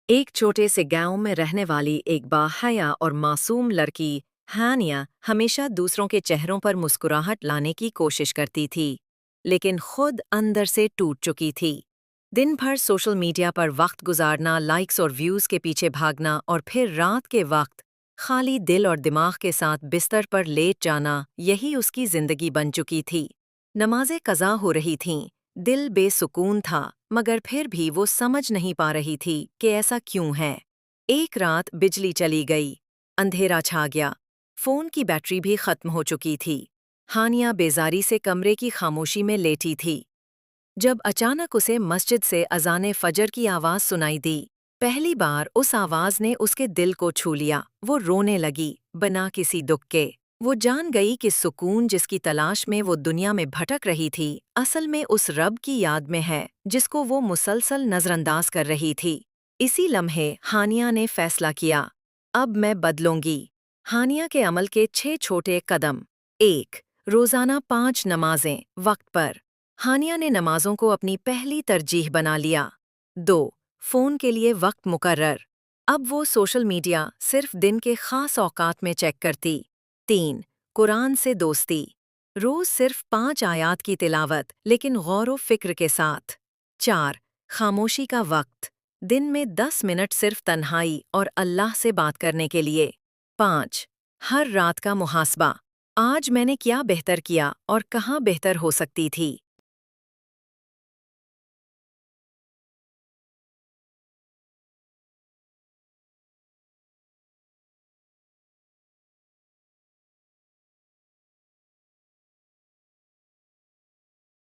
ایک چھوٹے سے گاؤں میں رہنے والی ایک باحیا اور معصوم لڑکی ہانیہ ہمیشہ دوسروں کے چہروں پر مسکراہٹ لانے کی کوشش کرتی تھی، لیکن خود اندر سے ٹوٹ چکی تھی۔ دن بھر سوشل میڈیا پر وقت گزارنا، لائکس اور ویوز کے پیچھے بھاگنا اور پھر رات کے وقت خالی دل اور دماغ کے ساتھ بستر پر لیٹ جانا، یہی اس کی زندگی بن چکی تھی۔ نمازیں قضا ہو رہی تھیں، دل بے سکون تھا، مگر پھر بھی وہ سمجھ نہیں پا رہی تھی کہ ایسا کیوں ہے۔ ایک رات بجلی چلی گئی، اندھیرا چھا گیا، فون کی بیٹری بھی ختم ہو چکی تھی۔ ہانیہ بیزاری سے کمرے کی خاموشی میں لیٹی تھی، جب اچانک اسے مسجد سے اذان فجر کی آواز سنائی دی۔ پہلی بار اس آواز نے اس کے دل کو چھو لیا۔ وہ رونے لگی، بنا کسی دکھ کے۔ وہ جان گئی کہ سکون جس کی تلاش میں وہ دنیا میں بھٹک رہی تھی، اصل میں اس رب کی یاد میں ہے جس کو وہ مسلسل نظر انداز کر رہی تھی۔ اسی لمحے ہانیہ نے فیصلہ کیا، اب میں بدلوں گی۔ ہانیہ کے عمل کے 6 چھوٹے قدم۔ 1. روزانہ 5 نمازیں وقت پر۔ ہانیہ نے نمازوں کو اپنی پہلی ترجیح بنا لیا۔ 2. فون کے لیے وقت مقرر۔ اب وہ سوشل میڈیا صرف دن کے خاص اوقات میں چیک کرتی۔ 3. قرآن سے دوستی۔ روز صرف 5 آیات کی تلاوت، لیکن غور و فکر کے ساتھ۔ 4. خاموشی کا وقت۔ دن میں 10 منٹ صرف تنہائی اور اللہ سے بات کرنے کے لیے۔ 5. ہر رات کا محاسبہ۔ آج میں نے کیا بہتر کیا اور کہاں بہتر ہو سکتی تھی۔